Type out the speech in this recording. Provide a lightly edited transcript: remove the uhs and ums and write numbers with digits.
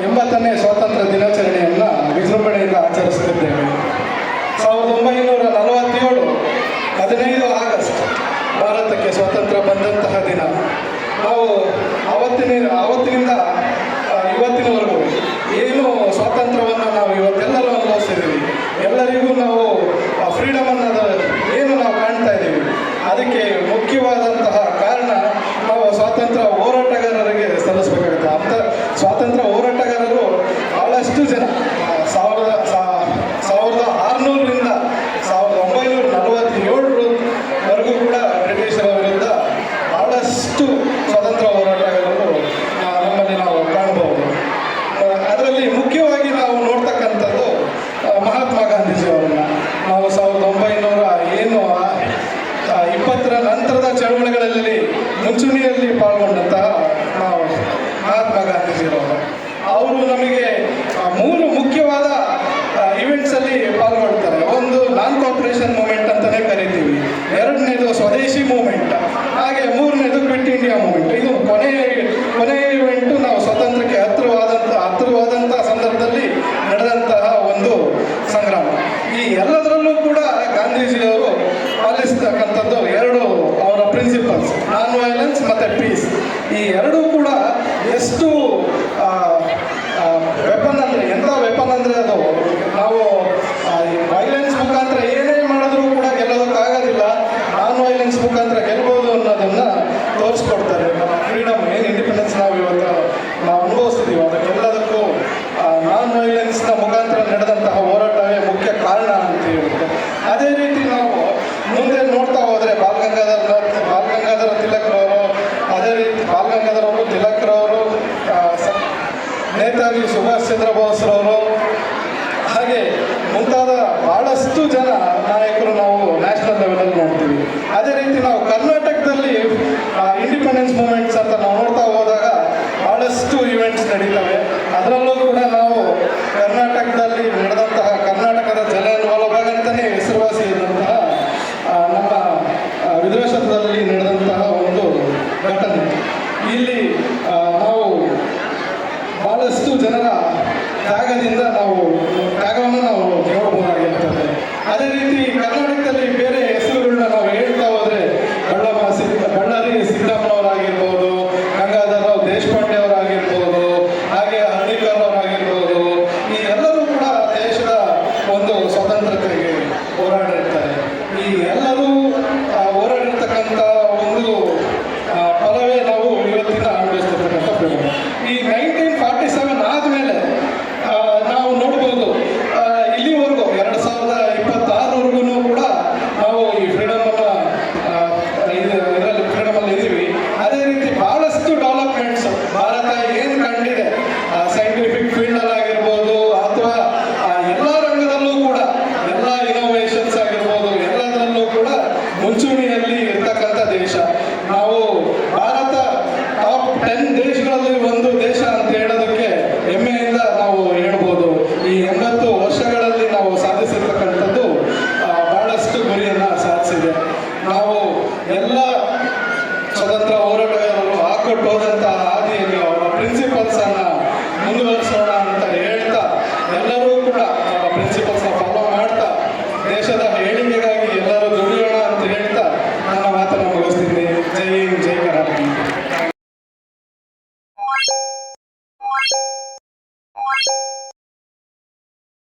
80ನೇ ಸ್ವಾತಂತ್ರ್ಯ ದಿನಾಚರಣೆಯನ್ನು ವಿಜೃಂಭಣೆಯಿಂದ ಆಚರಿಸುತ್ತಿದ್ದೇವೆ. 1947 15 ಆಗಸ್ಟ್ ಭಾರತಕ್ಕೆ ಸ್ವಾತಂತ್ರ್ಯ ಬಂದಂತಹ ದಿನ. ನಾವು ಆವತ್ತಿನಿಂದ ಇವತ್ತಿನವರೆಗೂ ಏನು ಸ್ವಾತಂತ್ರ್ಯವನ್ನು ನಾವು ಇವತ್ತೆಲ್ಲರೂ ಅನುಭವಿಸ್ತಿದ್ದೀವಿ, ಎಲ್ಲರಿಗೂ ನಾವು ಫ್ರೀಡಮ್ ಅನ್ನೋದು ಏನು ನಾವು ಕಾಣ್ತಾ ಇದ್ದೀವಿ, ಅದಕ್ಕೆ ಮುಖ್ಯವಾದಂತಹ ಕಾರಣ ನಾವು ಸ್ವಾತಂತ್ರ್ಯ ಹೋರಾಟಗಾರರಿಗೆ ಸಲ್ಲಿಸಬೇಕಾಗುತ್ತೆ. ಅಂಥ ಸ್ವಾತಂತ್ರ್ಯ ಹೋರಾಟಗಾರರು ಭಾಳಷ್ಟು ಜನ 1600ರಿಂದ 1947ವರೆಗೂ ಕೂಡ ಬ್ರಿಟಿಷರ ವಿರುದ್ಧ ಭಾಳಷ್ಟು ಸ್ವಾತಂತ್ರ್ಯ ಹೋರಾಟಗಾರರು ನಮ್ಮಲ್ಲಿ ನಾವು ಕಾಣಬಹುದು. ಅದರಲ್ಲಿ ಮುಖ್ಯವಾಗಿ ನಾವು ನೋಡ್ತಕ್ಕಂಥದ್ದು ಮಹಾತ್ಮ ಗಾಂಧೀಜಿಯವರನ್ನ. ನಾವು 1920ರ ನಂತರದ ಚಳವಳಿಗಳಲ್ಲಿ ಮುಂಚೂಣಿಯಲ್ಲಿ ಪಾಲ್ಗೊಂಡಂತಹ ನಾವು ಮಹಾತ್ಮ ಗಾಂಧೀಜಿಯವರು. ಅವರು ನಮಗೆ 3 ಮುಖ್ಯವಾದ ಇವೆಂಟ್ಸಲ್ಲಿ ಪಾಲ್ಗೊಳ್ತಾರೆ. ಒಂದು ನಾನ್ ಕೋಆಪರೇಷನ್ ಮೂಮೆಂಟ್ ಅಂತಲೇ ಕರಿತೀವಿ, 2ನೇದು ಸ್ವದೇಶಿ ಮೂಮೆಂಟ್, ಹಾಗೆ 3ನೇದು ಕ್ವಿಟ್ ಇಂಡಿಯಾ ಮೂಮೆಂಟ್. ಇದು ಕೊನೆಯ ಇವೆಂಟು ನಾವು ಸ್ವಾತಂತ್ರ್ಯಕ್ಕೆ ಹತ್ತಿರವಾದಂಥ ಸಂದರ್ಭದಲ್ಲಿ ನಡೆದಂತಹ ಒಂದು ಸಂಗ್ರಾಮ. ಈ ಎಲ್ಲದರಲ್ಲೂ ಕೂಡ ಗಾಂಧೀಜಿಯವರು ಪಾಲಿಸ್ತಕ್ಕಂಥದ್ದು 2 ಅವರ ಪ್ರಿನ್ಸಿಪಲ್ಸ್, ನಾನ್ ವೈಲೆನ್ಸ್ ಮತ್ತು ಪೀಸ್. ಈ ಎರಡೂ ಕೂಡ ಎಷ್ಟು ವೆಪನ್ ಅಂದರೆ, ಎಂಥ ವೆಪನ್ ಅಂದರೆ ಅದು ನಾವು ವೈಲೆನ್ಸ್ ಮುಖಾಂತರ ಏನೇ ಮಾಡಿದ್ರೂ ಕೂಡ ಗೆಲ್ಲೋದಕ್ಕಾಗೋದಿಲ್ಲ, ನಾನ್ ವೈಲೆನ್ಸ್ ಮುಖಾಂತರ ಗೆಲ್ಬೋದು ಅನ್ನೋದನ್ನು ತೋರಿಸ್ಕೊಡ್ತಾರೆ. ನಮ್ಮ ಫ್ರೀಡಮ್ ಏನು ಇಂಡಿಪೆಂಡೆನ್ಸ್ ನಾವು ಇವತ್ತು ನಾವು ಅನುಭವಿಸ್ತಿದ್ದೀವಿ, ಅದಕ್ಕೆಲ್ಲದಕ್ಕೂ ನಾನ್ ವೈಲೆನ್ಸ್ನ ಮುಖಾಂತರ ನಡೆದಂತಹ ಹೋರಾಟವೇ ಮುಖ್ಯ ಕಾರಣ ಅಂತ ಹೇಳುತ್ತೆ. ಅದೇ ರೀತಿ ನಾವು ಮುಂದೆ ನೋಡ್ತಾ ಹೋದರೆ ಬಾಲ್ ಗಂಗಾಧರ ತಿಲಕ್ರವರು, ಅದೇ ರೀತಿ ಬಾಲ್ ಗಂಗಾಧರವರು, ತಿಲಕ್ರವರು, ನೇತಾಜಿ ಸುಭಾಷ್ ಚಂದ್ರ ಬೋಸ್ರವರು, ಹಾಗೆ ಮುಂತಾದ ಭಾಳಷ್ಟು ಜನ ನಾಯಕರು ನಾವು ನ್ಯಾಷನಲ್ ಲೆವೆಲಲ್ಲಿ ನೋಡ್ತೀವಿ. ಅದೇ ರೀತಿ ನಾವು ಕರ್ನಾಟಕದಲ್ಲಿ ಇಂಡಿಪೆಂಡೆನ್ಸ್ ಮೂಮೆಂಟ್ಸ್ ಅಂತ ನಾವು ನೋಡ್ತಾ ಹೋದಾಗ ಭಾಳಷ್ಟು ಇವೆಂಟ್ಸ್ ನಡೀತವೆ. ಅದರಲ್ಲೂ ಕೂಡ ನಾವು ಕರ್ನಾಟಕದಲ್ಲಿ ನಡೆದಂತಹ ಕರ್ನಾಟಕದ ಜಲಿಯನ್ ವಾಲಾಬಾಗ್ ಅಂತಲೇ ಹೆಸರುವಾಸಿ ಇದ್ದಂತಹ ನಮ್ಮ ವಿದೇಶದಲ್ಲಿ ನಡೆದಂತಹ ಒಂದು ಘಟನೆ. ಇಲ್ಲಿ ನಾವು ಭಾಳಷ್ಟು ಜನರ ತ್ಯಾಗದಿಂದ ತ್ಯಾಗವನ್ನು ನಾವು ನೋಡಬಹುದಾಗಿರ್ತದೆ. ಅದೇ ರೀತಿ ಕರ್ನಾಟಕದಲ್ಲಿ ಬೇರೆ